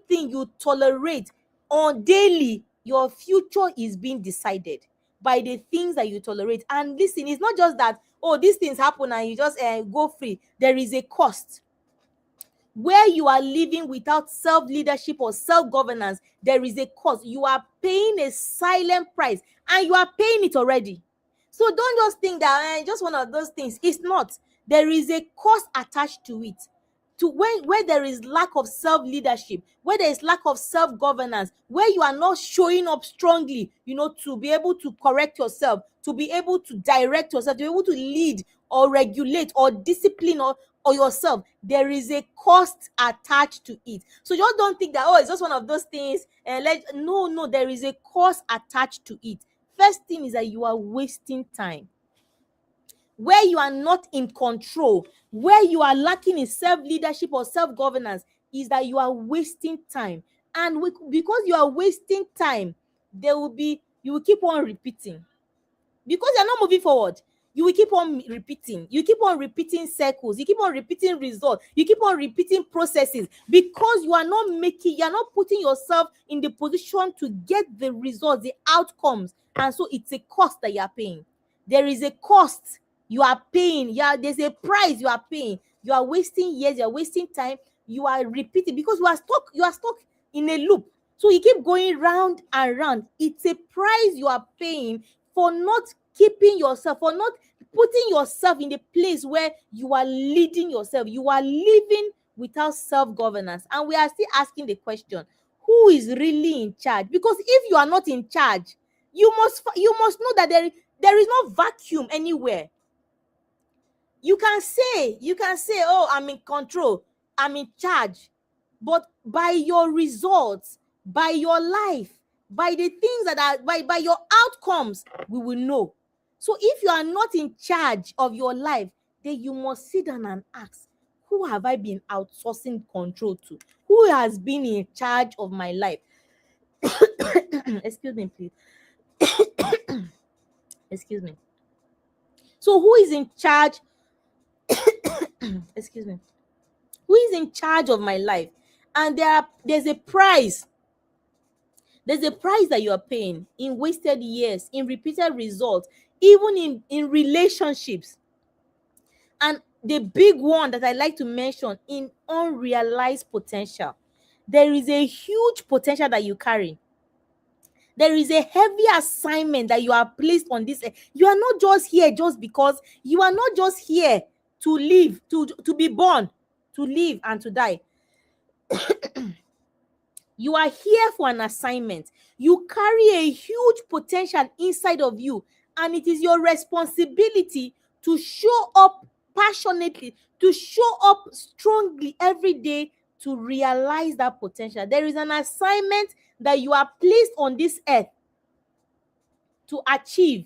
you tolerate on daily, your future is being decided by the things that you tolerate. And listen, it's not just that, oh, these things happen and you just go free. There is a cost. Where you are living without self-leadership or self-governance, there is a cost. You are paying a silent price, and you are paying it already. So don't just think that just one of those things. It's not. There is a cost attached to it. To where there is lack of self-leadership, where there is lack of self-governance, where you are not showing up strongly, to be able to correct yourself, to be able to direct yourself, to be able to lead or regulate or discipline or yourself, there is a cost attached to it. So just don't think that, it's just one of those things. No, there is a cost attached to it. First thing is that you are wasting time. Where you are not in control, where you are lacking in self-leadership or self-governance, is that you are wasting time. And because you are wasting time, you will keep on repeating. Because you're not moving forward, you will keep on repeating. You keep on repeating circles. You keep on repeating results. You keep on repeating processes, because you're not putting yourself in the position to get the results, the outcomes. And so it's a cost that you are paying. There is a cost you are paying. There's a price you are paying. You are wasting years. You are wasting time. You are repeating because you are stuck in a loop. So you keep going round and round. It's a price you are paying for not keeping yourself, for not putting yourself in the place where you are leading yourself. You are living without self-governance. And we are still asking the question, who is really in charge? Because if you are not in charge, you must know that there is no vacuum anywhere. You can say, oh, I'm in control, I'm in charge. But by your results, by your life, by the things that are, by your outcomes, we will know. So if you are not in charge of your life, then you must sit down and ask, who have I been outsourcing control to? Who has been in charge of my life? Excuse me, please. Excuse me. So who is in charge? Excuse me. Who is in charge of my life? And there's a price. There's a price that you are paying in wasted years, in repeated results, even in relationships. And the big one that I like to mention, in unrealized potential. There is a huge potential that you carry. There is a heavy assignment that you are placed on this. You are not just here just because. You are not just here to live, to be born, to live and to die. You are here for an assignment. You carry a huge potential inside of you, and it is your responsibility to show up passionately, to show up strongly every day, to realize that potential. There is an assignment that you are placed on this earth to achieve,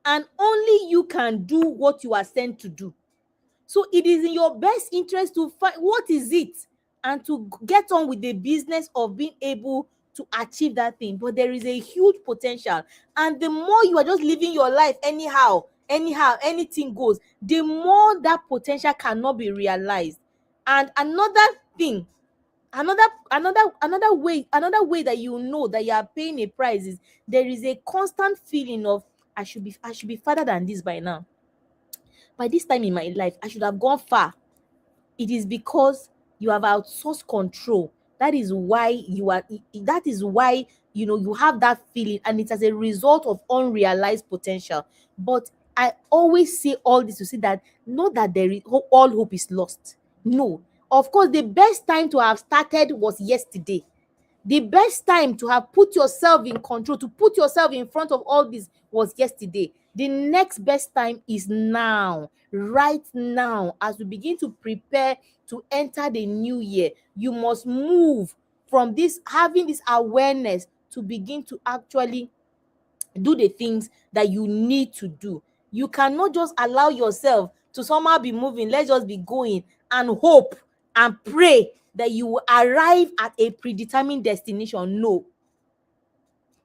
and only you can do what you are sent to do. So it is in your best interest to find what is it and to get on with the business of being able to achieve that thing. But there is a huge potential, and the more you are just living your life anyhow, anything goes, the more that potential cannot be realized. And another thing, another way that you know that you are paying a price is there is a constant feeling of I should be farther than this by now. By this time in my life, I should have gone far. It is because you have outsourced control. That is why you have that feeling, and it's as a result of unrealized potential. But I always say all this to say that not that all hope is lost. No. Of course, the best time to have started was yesterday. The best time to have put yourself in control, to put yourself in front of all this, was yesterday. The next best time is now, right now. As we begin to prepare to enter the new year, you must move from this, having this awareness, to begin to actually do the things that you need to do. You cannot just allow yourself to somehow be moving, let's just be going, and hope and pray that you will arrive at a predetermined destination. No.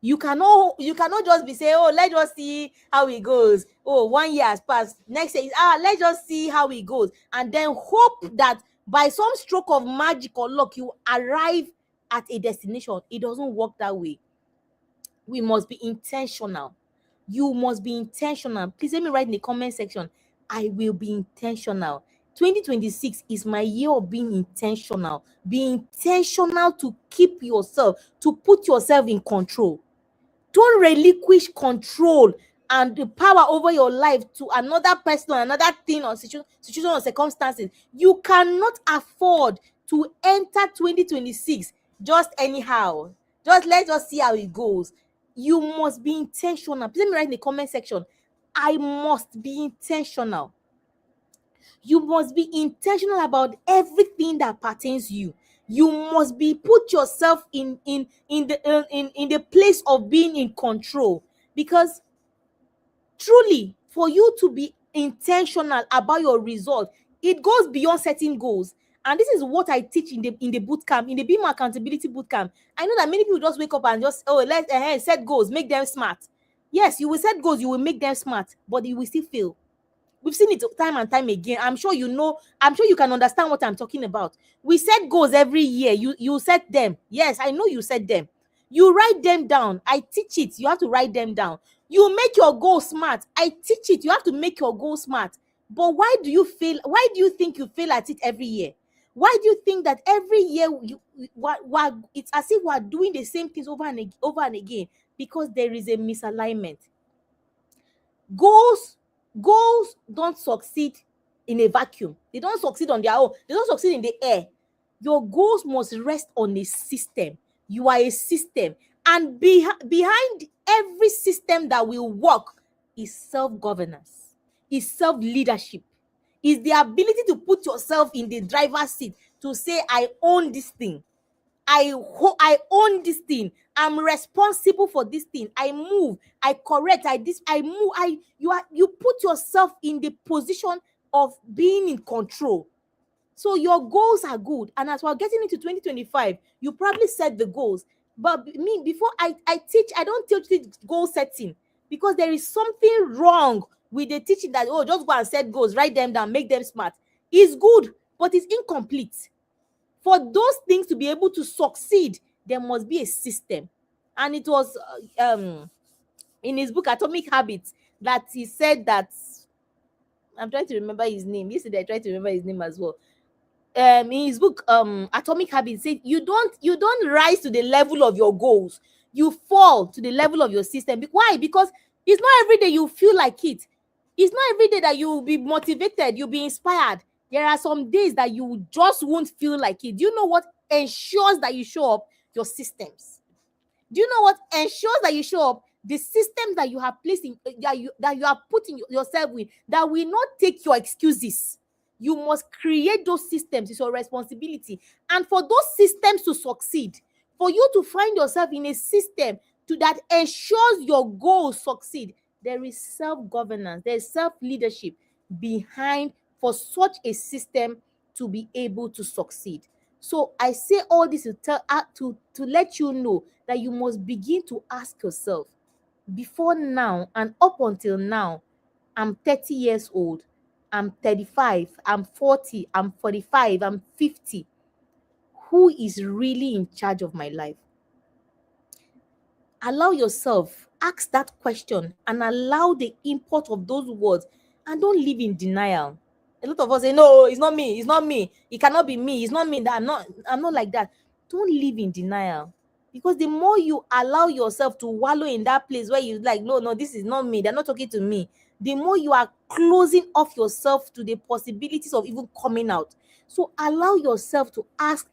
You cannot just be saying, oh, let's just see how it goes. Oh, 1 year has passed. Next year is, let's just see how it goes. And then hope that by some stroke of magic or luck, you arrive at a destination. It doesn't work that way. We must be intentional. You must be intentional. Please let me write in the comment section, I will be intentional. 2026 is my year of being intentional. Be intentional to keep yourself, to put yourself in control. Don't relinquish control and the power over your life to another person or another thing or situation or circumstances. You cannot afford to enter 2026 just anyhow. Let's just see how it goes. You must be intentional. Please let me write in the comment section, I must be intentional. You must be intentional about everything that pertains you. You must be put yourself in the place of being in control, because truly, for you to be intentional about your result, it goes beyond setting goals. And this is what I teach in the boot camp, in the Beam Accountability boot camp. I know that many people just wake up and just, let's set goals, make them smart. Yes, you will set goals, you will make them smart, but you will still fail. We've seen it time and time again. I'm sure you know. I'm sure you can understand what I'm talking about. We set goals every year. You set them. Yes, I know you set them. You write them down. I teach it. You have to write them down. You make your goal smart. I teach it. You have to make your goal smart. But why do you fail? Why do you think you fail at it every year? Why do you think that every year it's as if we're doing the same things over and again? Because there is a misalignment. Goals don't succeed in a vacuum. They don't succeed on their own. They don't succeed in the air. Your goals must rest on a system. You are a system. And behind every system that will work is self-governance, is self-leadership, is the ability to put yourself in the driver's seat to say, I own this thing. I own this thing. I'm responsible for this thing. I move, I correct, I move. You put yourself in the position of being in control. So your goals are good. And as we're getting into 2025, you probably set the goals. But me, before I teach, I don't teach goal setting, because there is something wrong with the teaching that, just go and set goals, write them down, make them smart. It's good, but it's incomplete. For those things to be able to succeed, there must be a system. And it was in his book, Atomic Habits, that he said that, I'm trying to remember his name. Yesterday, I tried to remember his name as well. In his book, Atomic Habits, said you don't rise to the level of your goals. You fall to the level of your system. Why? Because it's not every day you feel like it. It's not every day that you'll be motivated, you'll be inspired. There are some days that you just won't feel like it. Do you know what ensures that you show up? Your systems. Do you know what ensures that you show up? The systems that you have placed in, that you are putting yourself with, that will not take your excuses. You must create those systems. It's your responsibility. And for those systems to succeed, for you to find yourself in a system that ensures your goals succeed, there is self-governance, there is self-leadership behind for such a system to be able to succeed. So I say all this to let you know that you must begin to ask yourself, before now and up until now, I'm 30 years old, I'm 35, I'm 40, I'm 45, I'm 50. Who is really in charge of my life? Allow yourself, ask that question and allow the import of those words, and don't live in denial. A lot of us say, no, it's not me, it's not me, it cannot be me, it's not me, that I'm not like that. Don't live in denial, because the more you allow yourself to wallow in that place where you like, no, no, this is not me, they're not talking to me, the more you are closing off yourself to the possibilities of even coming out. So allow yourself to ask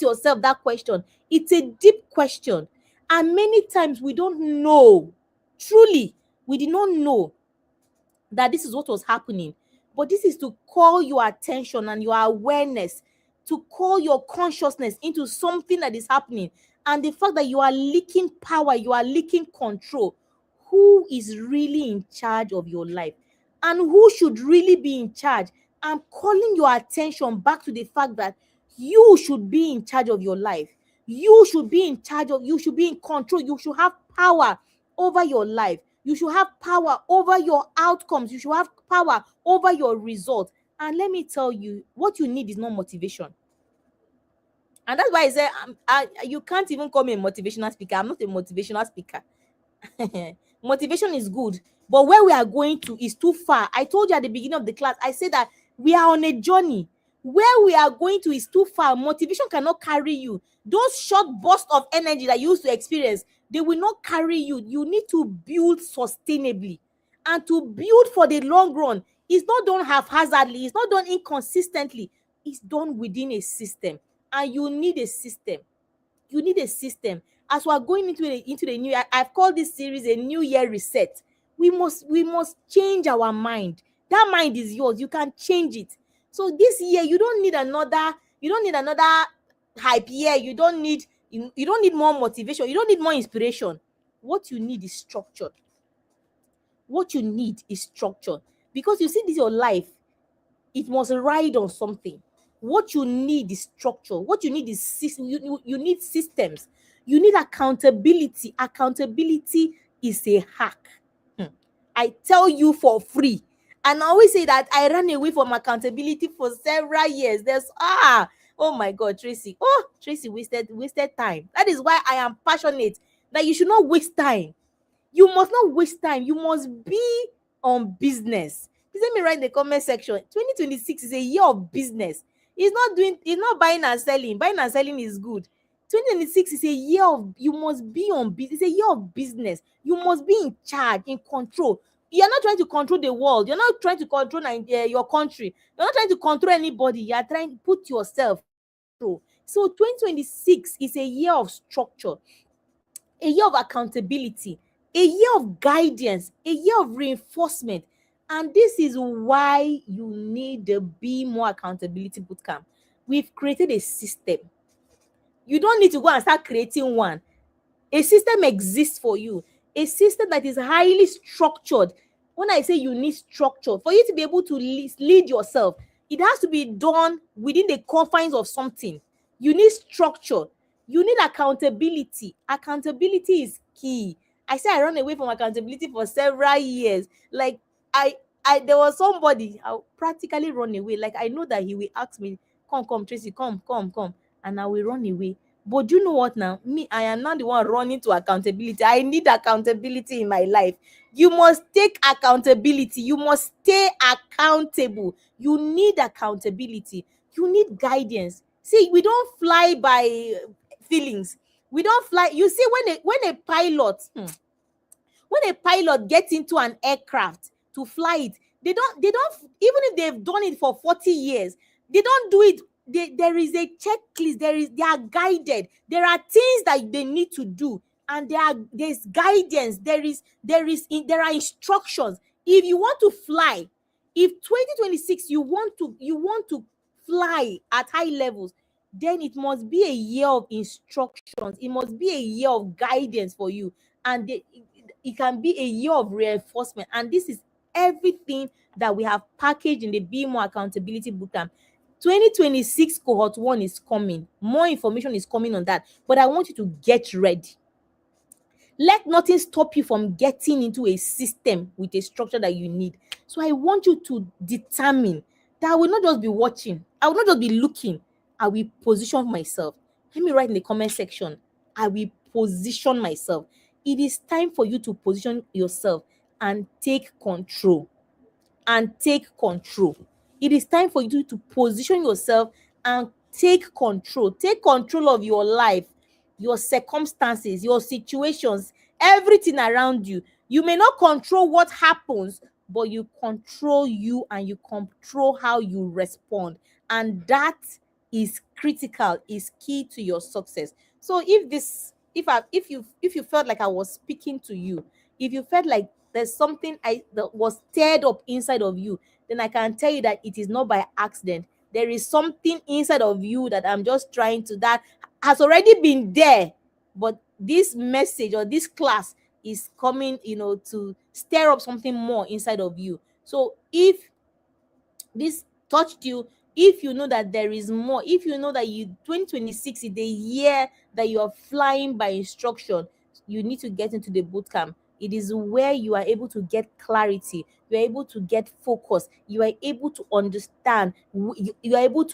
yourself that question. It's a deep question, and many times we don't know. Truly, we did not know that this is what was happening. But this is to call your attention and your awareness, to call your consciousness into something that is happening. And the fact that you are leaking power, you are leaking control. Who is really in charge of your life? And who should really be in charge? I'm calling your attention back to the fact that you should be in charge of your life. You should be in charge of, you should be in control. You should have power over your life. You should have power over your outcomes. You should have power over your results. And let me tell you, what you need is not motivation. And that's why I say, you can't even call me a motivational speaker. I'm not a motivational speaker. Motivation is good, but where we are going to is too far. I told you at the beginning of the class, I said that we are on a journey. Where we are going to is too far. Motivation cannot carry you. Those short bursts of energy that you used to experience, they will not carry you. You need to build sustainably. And to build for the long run, it's not done haphazardly, it's not done inconsistently, it's done within a system. And you need a system. You need a system. As we are going into the new year, I've called this series a New Year Reset. We must change our mind. That mind is yours. You can change it. So this year, you don't need another hype year. You don't need more motivation. You don't need more inspiration. What you need is structure. What you need is structure. Because you see, this is your life. It must ride on something. What you need is structure. What you need is system. You need systems. You need accountability. Accountability is a hack. I tell you for free. And I always say that I ran away from accountability for several years. Oh my God, Tracy. Oh, Tracy wasted time. That is why I am passionate that you should not waste time. You must not waste time. You must be on business. Please let me write in the comment section. 2026 is a year of business. It's not buying and selling. Buying and selling is good. 2026 is a year of, you must be on business. It's a year of business. You must be in charge, in control. You're not trying to control the world. You're not trying to control your country. You're not trying to control anybody. You're trying to put yourself through. So 2026 is a year of structure, a year of accountability, a year of guidance, a year of reinforcement. And this is why you need the Be More Accountability Bootcamp. We've created a system. You don't need to go and start creating one. A system exists for you, a system that is highly structured. When I say you need structure, for you to be able to lead yourself, it has to be done within the confines of something. You need structure. You need accountability. Accountability is key. I say I run away from accountability for several years. Like there was somebody I practically run away. Like I know that he will ask me, come, Tracy, come, and I will run away. But do you know what now? Me, I am not the one running to accountability. I need accountability in my life. You must take accountability. You must stay accountable. You need accountability. You need guidance. See, we don't fly by feelings. We don't fly. You see, when a pilot gets into an aircraft to fly it, they don't, even if they've done it for 40 years, they don't do it. There is a checklist. They are guided. There are things that they need to do, and there's guidance. There are instructions. If you want to fly, If 2026 you want to fly at high levels, then it must be a year of instructions. It must be a year of guidance for you, and it can be a year of reinforcement. And this is everything that we have packaged in the Be More Accountability Bootcamp. 2026 cohort 1 is coming. More information is coming on that, but I want you to get ready. Let nothing stop you from getting into a system with a structure that you need. So I want you to determine that I will not just be watching, I will not just be looking, I will position myself. Let me write in the comment section, I will position myself. It is time for you to position yourself and take control. And take control. It is time for you to position yourself and take control. Take control of your life, your circumstances, your situations, everything around you. You may not control what happens, but you control you, and you control how you respond. And that is critical, is key to your success. So if you felt like I was speaking to you, if you felt like there's something that was stirred up inside of you, then I can tell you that it is not by accident. There is something inside of you that I'm just trying to, that has already been there, but this message or this class is coming, to stir up something more inside of you. So if this touched you, if you know that there is more, if you know that 2026 is the year that you are flying by instruction, you need to get into the boot camp. It is where you are able to get clarity, you are able to get focus, you are able to understand, you are able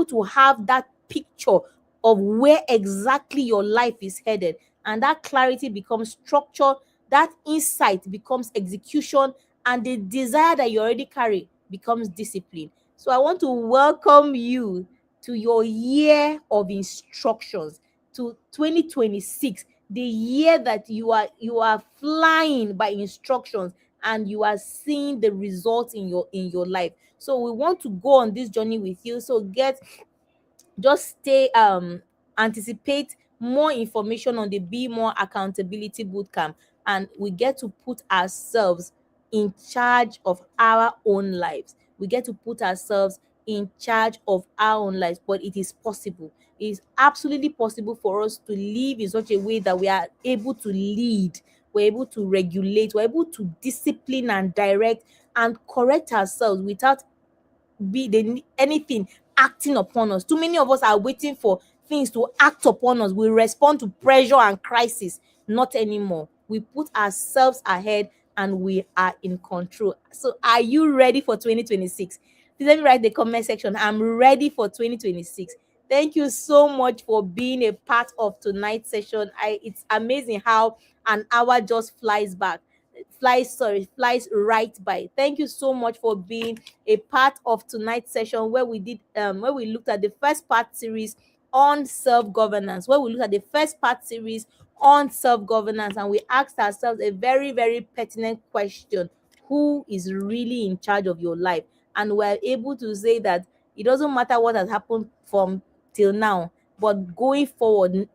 to have that picture of where exactly your life is headed, and that clarity becomes structure, that insight becomes execution, and the desire that you already carry becomes discipline. So I want to welcome you to your year of instructions, to 2026, the year that you are flying by instructions, and you are seeing the results in your life. So we want to go on this journey with you. So just stay, anticipate more information on the Be More Accountability Bootcamp, and we get to put ourselves in charge of our own lives. We get to put ourselves in charge of our own lives, but it is possible. It is absolutely possible for us to live in such a way that we are able to lead, we're able to regulate, we're able to discipline and direct and correct ourselves without anything acting upon us. Too many of us are waiting for things to act upon us. We respond to pressure and crisis. Not anymore. We put ourselves ahead, and we are in control. So are you ready for 2026? Please let me write in the comment section, I'm ready for 2026. Thank you so much for being a part of tonight's session. It's amazing how an hour just flies right by. Thank you so much for being a part of tonight's session, where we looked at the first part series on self-governance, and we asked ourselves a very, very pertinent question: who is really in charge of your life? And we're able to say that it doesn't matter what has happened from till now, but going from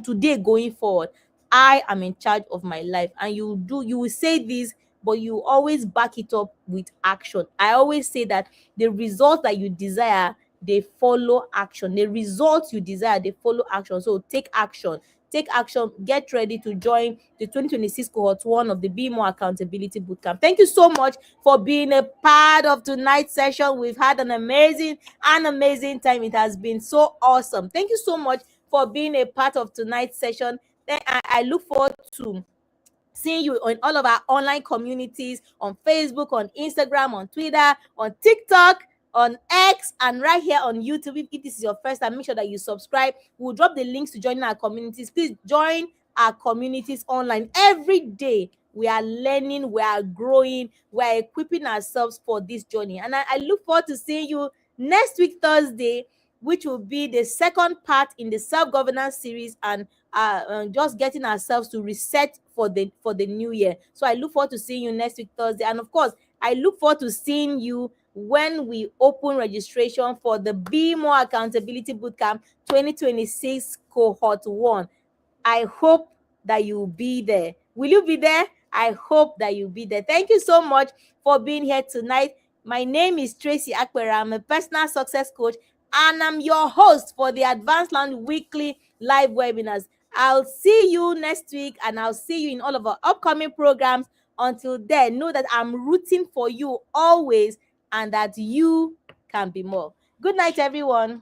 today going forward, I am in charge of my life. And you will say this, but you always back it up with action. I always say that the results that you desire, they follow action. The results you desire, they follow action. So take action. Take action. Get ready to join the 2026 cohort 1 of the Be More Accountability Bootcamp. Thank you so much for being a part of tonight's session. We've had an amazing time. It has been so awesome. Thank you so much for being a part of tonight's session. Then I look forward to seeing you on all of our online communities, on Facebook, on Instagram, on Twitter, on TikTok, on X, and right here on YouTube. If this is your first time, make sure that you subscribe. We'll drop the links to join our communities. Please join our communities online every day. We are learning, we are growing, we are equipping ourselves for this journey. And I look forward to seeing you next week, Thursday, which will be the second part in the self-governance series, and just getting ourselves to reset for the new year. So I look forward to seeing you next week, Thursday. And of course, I look forward to seeing you when we open registration for the Be More Accountability Bootcamp 2026 cohort 1. I hope that you'll be there. Will you be there? I hope that you'll be there. Thank you so much for being here tonight. My name is Tracy Akpera. I'm a personal success coach, and I'm your host for the Advanced Land Weekly Live Webinars. I'll see you next week, and I'll see you in all of our upcoming programs. Until then, know that I'm rooting for you always, and that you can be more. Good night, everyone.